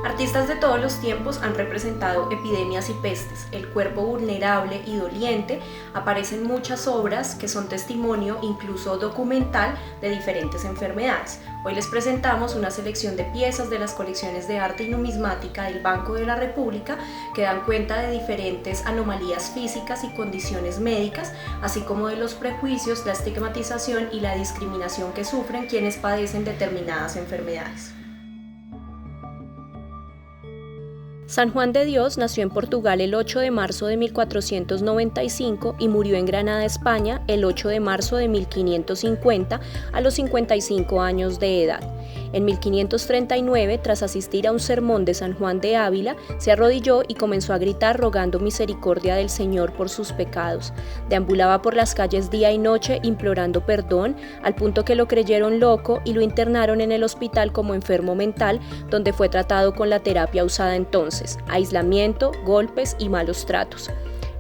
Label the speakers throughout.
Speaker 1: Artistas de todos los tiempos han representado epidemias y pestes. El cuerpo vulnerable y doliente aparece en muchas obras que son testimonio, incluso documental, de diferentes enfermedades. Hoy les presentamos una selección de piezas de las colecciones de arte y numismática del Banco de la República que dan cuenta de diferentes anomalías físicas y condiciones médicas, así como de los prejuicios, la estigmatización y la discriminación que sufren quienes padecen determinadas enfermedades. San Juan de Dios nació en Portugal el 8 de marzo de 1495 y murió en Granada, España, el 8 de marzo de 1550 a los 55 años de edad. En 1539, tras asistir a un sermón de San Juan de Ávila, se arrodilló y comenzó a gritar rogando misericordia del Señor por sus pecados. Deambulaba por las calles día y noche implorando perdón, al punto que lo creyeron loco y lo internaron en el hospital como enfermo mental, donde fue tratado con la terapia usada entonces: aislamiento, golpes y malos tratos.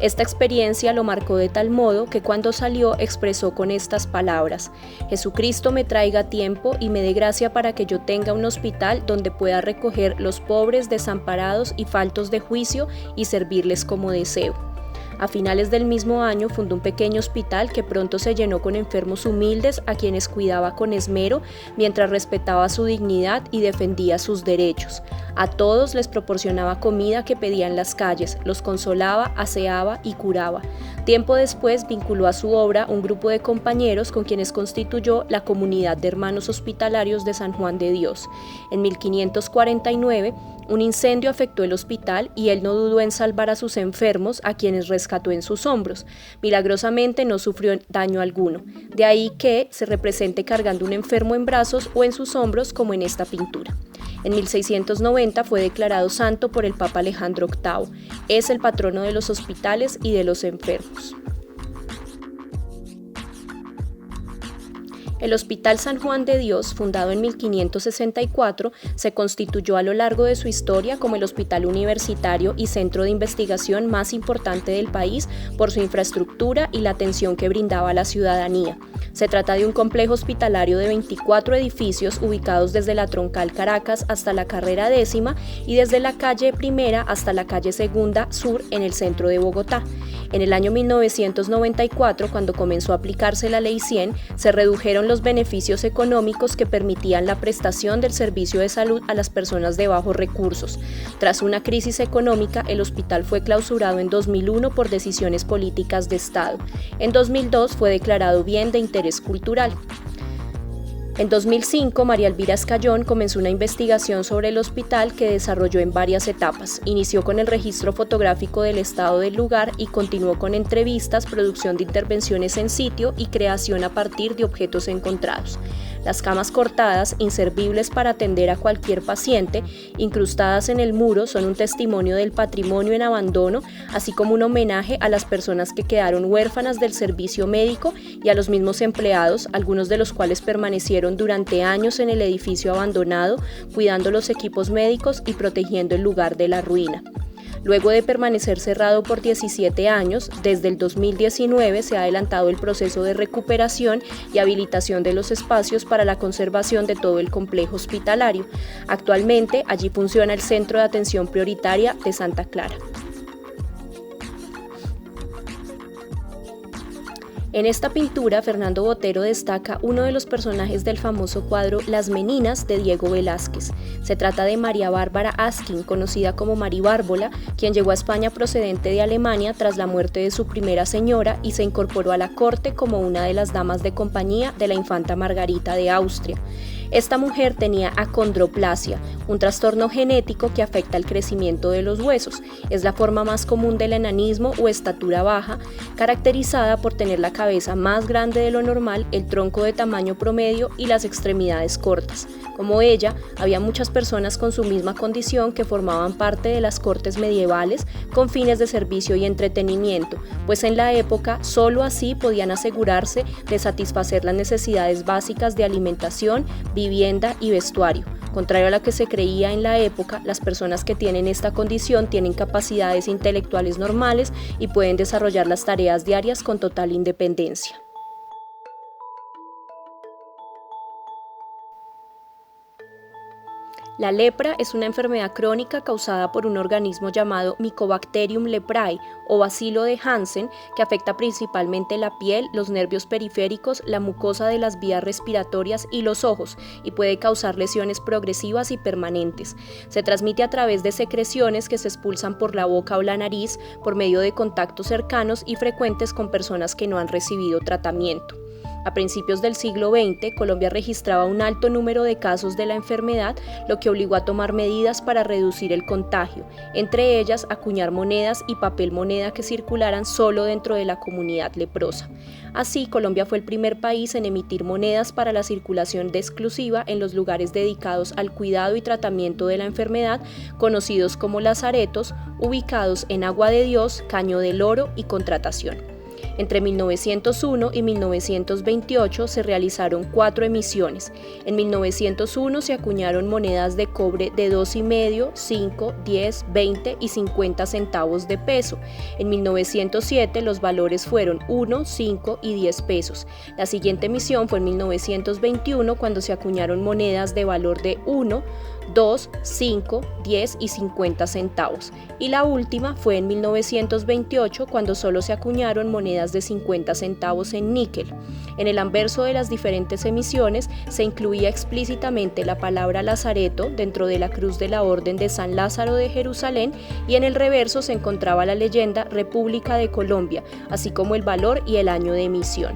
Speaker 1: Esta experiencia lo marcó de tal modo que cuando salió expresó con estas palabras: Jesucristo me traiga tiempo y me dé gracia para que yo tenga un hospital donde pueda recoger los pobres, desamparados y faltos de juicio y servirles como deseo. A finales del mismo año fundó un pequeño hospital que pronto se llenó con enfermos humildes a quienes cuidaba con esmero mientras respetaba su dignidad y defendía sus derechos. A todos les proporcionaba comida que pedían en las calles, los consolaba, aseaba y curaba. Tiempo después vinculó a su obra un grupo de compañeros con quienes constituyó la Comunidad de Hermanos Hospitalarios de San Juan de Dios. En 1549, un incendio afectó el hospital y él no dudó en salvar a sus enfermos, a quienes rescató en sus hombros. Milagrosamente no sufrió daño alguno. De ahí que se represente cargando un enfermo en brazos o en sus hombros, como en esta pintura. En 1690 fue declarado santo por el Papa Alejandro VIII. Es el patrono de los hospitales y de los enfermos. El Hospital San Juan de Dios, fundado en 1564, se constituyó a lo largo de su historia como el hospital universitario y centro de investigación más importante del país por su infraestructura y la atención que brindaba a la ciudadanía. Se trata de un complejo hospitalario de 24 edificios ubicados desde la Troncal Caracas hasta la Carrera Décima y desde la calle Primera hasta la calle Segunda Sur en el centro de Bogotá. En el año 1994, cuando comenzó a aplicarse la Ley 100, se redujeron los beneficios económicos que permitían la prestación del servicio de salud a las personas de bajos recursos. Tras una crisis económica, el hospital fue clausurado en 2001 por decisiones políticas de Estado. En 2002 fue declarado bien de interés cultural. En 2005, María Elvira Escayón comenzó una investigación sobre el hospital que desarrolló en varias etapas. Inició con el registro fotográfico del estado del lugar y continuó con entrevistas, producción de intervenciones en sitio y creación a partir de objetos encontrados. Las camas cortadas, inservibles para atender a cualquier paciente, incrustadas en el muro, son un testimonio del patrimonio en abandono, así como un homenaje a las personas que quedaron huérfanas del servicio médico y a los mismos empleados, algunos de los cuales permanecieron durante años en el edificio abandonado, cuidando los equipos médicos y protegiendo el lugar de la ruina. Luego de permanecer cerrado por 17 años, desde el 2019 se ha adelantado el proceso de recuperación y habilitación de los espacios para la conservación de todo el complejo hospitalario. Actualmente, allí funciona el Centro de Atención Prioritaria de Santa Clara. En esta pintura, Fernando Botero destaca uno de los personajes del famoso cuadro Las Meninas de Diego Velázquez. Se trata de María Bárbara Askin, conocida como Mari Bárbola, quien llegó a España procedente de Alemania tras la muerte de su primera señora y se incorporó a la corte como una de las damas de compañía de la infanta Margarita de Austria. Esta mujer tenía acondroplasia, un trastorno genético que afecta el crecimiento de los huesos. Es la forma más común del enanismo o estatura baja, caracterizada por tener la cabeza más grande de lo normal, el tronco de tamaño promedio y las extremidades cortas. Como ella, había muchas personas con su misma condición que formaban parte de las cortes medievales con fines de servicio y entretenimiento, pues en la época solo así podían asegurarse de satisfacer las necesidades básicas de alimentación, vivienda y vestuario. Contrario a lo que se creía en la época, las personas que tienen esta condición tienen capacidades intelectuales normales y pueden desarrollar las tareas diarias con total independencia. La lepra es una enfermedad crónica causada por un organismo llamado Mycobacterium leprae o bacilo de Hansen que afecta principalmente la piel, los nervios periféricos, la mucosa de las vías respiratorias y los ojos y puede causar lesiones progresivas y permanentes. Se transmite a través de secreciones que se expulsan por la boca o la nariz por medio de contactos cercanos y frecuentes con personas que no han recibido tratamiento. A principios del siglo XX, Colombia registraba un alto número de casos de la enfermedad, lo que obligó a tomar medidas para reducir el contagio, entre ellas acuñar monedas y papel moneda que circularan solo dentro de la comunidad leprosa. Así, Colombia fue el primer país en emitir monedas para la circulación de exclusiva en los lugares dedicados al cuidado y tratamiento de la enfermedad, conocidos como lazaretos, ubicados en Agua de Dios, Caño del Oro y Contratación. Entre 1901 y 1928 se realizaron 4 emisiones. En 1901 se acuñaron monedas de cobre de 2,5, 5, 10, 20 y 50 centavos de peso. En 1907 los valores fueron 1, 5 y 10 pesos. La siguiente emisión fue en 1921 cuando se acuñaron monedas de valor de 1, 2, 5, 10 y 50 centavos. Y la última fue en 1928 cuando solo se acuñaron monedas de 50 centavos en níquel. En el anverso de las diferentes emisiones se incluía explícitamente la palabra lazareto dentro de la cruz de la Orden de San Lázaro de Jerusalén y en el reverso se encontraba la leyenda República de Colombia, así como el valor y el año de emisión.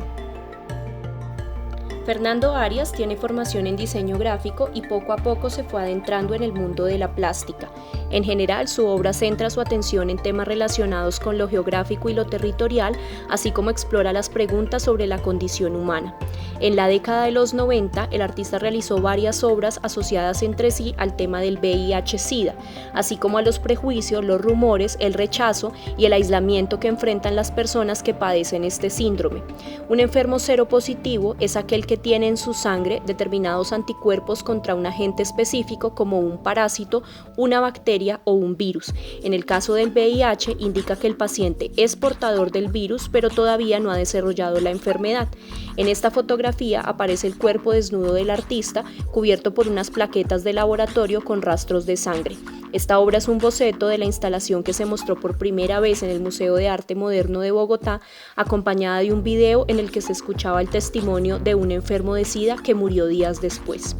Speaker 1: Fernando Arias tiene formación en diseño gráfico y poco a poco se fue adentrando en el mundo de la plástica. En general, su obra centra su atención en temas relacionados con lo geográfico y lo territorial, así como explora las preguntas sobre la condición humana. En la década de los 90, el artista realizó varias obras asociadas entre sí al tema del VIH-Sida, así como a los prejuicios, los rumores, el rechazo y el aislamiento que enfrentan las personas que padecen este síndrome. Un enfermo seropositivo es aquel que tiene en su sangre determinados anticuerpos contra un agente específico como un parásito, una bacteria o un virus. En el caso del VIH indica que el paciente es portador del virus pero todavía no ha desarrollado la enfermedad. En esta fotografía aparece el cuerpo desnudo del artista cubierto por unas plaquetas de laboratorio con rastros de sangre. Esta obra es un boceto de la instalación que se mostró por primera vez en el Museo de Arte Moderno de Bogotá, acompañada de un video en el que se escuchaba el testimonio de un enfermo de SIDA que murió días después.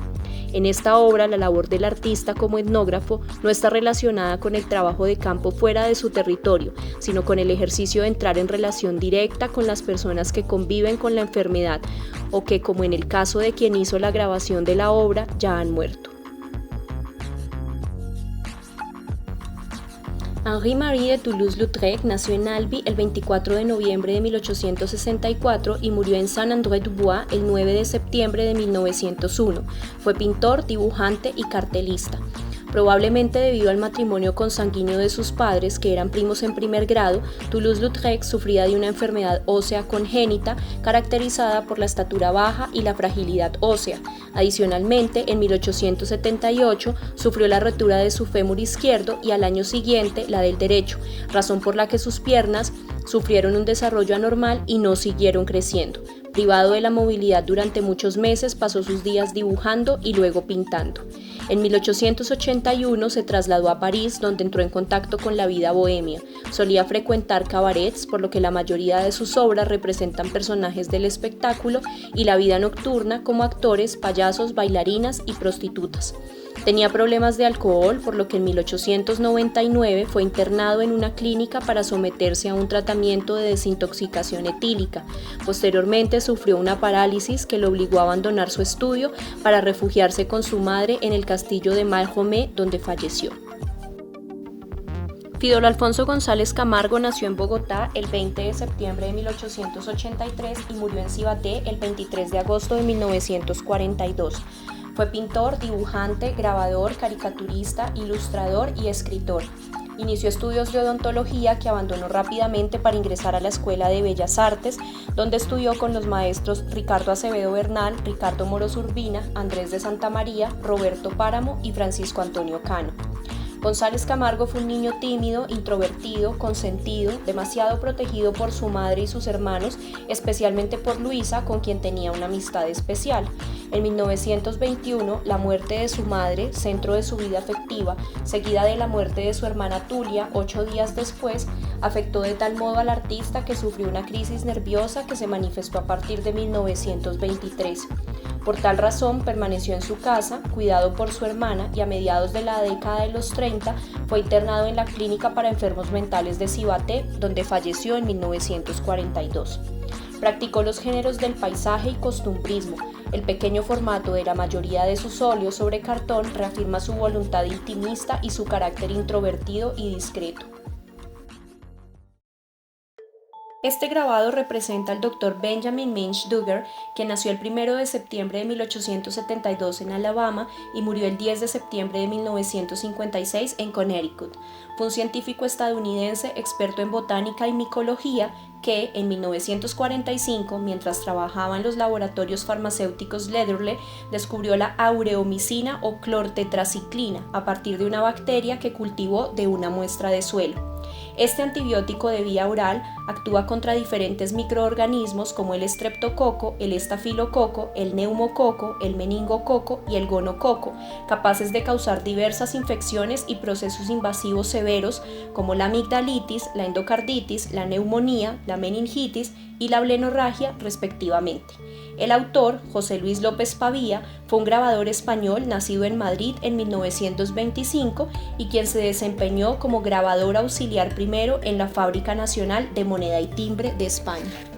Speaker 1: En esta obra, la labor del artista como etnógrafo no está relacionada con el trabajo de campo fuera de su territorio, sino con el ejercicio de entrar en relación directa con las personas que conviven con la enfermedad o que, como en el caso de quien hizo la grabación de la obra, ya han muerto. Henri-Marie de Toulouse-Lautrec nació en Albi el 24 de noviembre de 1864 y murió en Saint-André-du-Bois el 9 de septiembre de 1901. Fue pintor, dibujante y cartelista. Probablemente debido al matrimonio consanguíneo de sus padres, que eran primos en primer grado, Toulouse-Lautrec sufría de una enfermedad ósea congénita caracterizada por la estatura baja y la fragilidad ósea. Adicionalmente, en 1878 sufrió la rotura de su fémur izquierdo y al año siguiente la del derecho, razón por la que sus piernas sufrieron un desarrollo anormal y no siguieron creciendo. Privado de la movilidad durante muchos meses, pasó sus días dibujando y luego pintando. En 1881 se trasladó a París, donde entró en contacto con la vida bohemia. Solía frecuentar cabarets, por lo que la mayoría de sus obras representan personajes del espectáculo y la vida nocturna como actores, payasos, bailarinas y prostitutas. Tenía problemas de alcohol, por lo que en 1899 fue internado en una clínica para someterse a un tratamiento de desintoxicación etílica. Posteriormente sufrió una parálisis que lo obligó a abandonar su estudio para refugiarse con su madre en el castillo de Mahomet, donde falleció. Fidel Alfonso González Camargo nació en Bogotá el 20 de septiembre de 1883 y murió en Cibaté el 23 de agosto de 1942. Fue pintor, dibujante, grabador, caricaturista, ilustrador y escritor. Inició estudios de odontología que abandonó rápidamente para ingresar a la Escuela de Bellas Artes, donde estudió con los maestros Ricardo Acevedo Bernal, Ricardo Moros Urbina, Andrés de Santa María, Roberto Páramo y Francisco Antonio Cano. González Camargo fue un niño tímido, introvertido, consentido, demasiado protegido por su madre y sus hermanos, especialmente por Luisa, con quien tenía una amistad especial. En 1921, la muerte de su madre, centro de su vida afectiva, seguida de la muerte de su hermana Tulia, 8 días después, afectó de tal modo al artista que sufrió una crisis nerviosa que se manifestó a partir de 1923. Por tal razón, permaneció en su casa, cuidado por su hermana, y a mediados de la década de los 30 fue internado en la Clínica para Enfermos Mentales de Cibaté, donde falleció en 1942. Practicó los géneros del paisaje y costumbrismo. El pequeño formato de la mayoría de sus óleos sobre cartón reafirma su voluntad intimista y su carácter introvertido y discreto. Este grabado representa al Dr. Benjamin Minch Duggar, que nació el 1 de septiembre de 1872 en Alabama y murió el 10 de septiembre de 1956 en Connecticut. Fue un científico estadounidense experto en botánica y micología que, en 1945, mientras trabajaba en los laboratorios farmacéuticos Lederle, descubrió la aureomicina o clortetraciclina a partir de una bacteria que cultivó de una muestra de suelo. Este antibiótico de vía oral actúa contra diferentes microorganismos como el estreptococo, el estafilococo, el neumococo, el meningococo y el gonococo, capaces de causar diversas infecciones y procesos invasivos severos como la amigdalitis, la endocarditis, la neumonía, la meningitis y la blenorragia, respectivamente. El autor, José Luis López Pavía, fue un grabador español nacido en Madrid en 1925 y quien se desempeñó como grabador auxiliar primero en la Fábrica Nacional de Moneda y Timbre de España.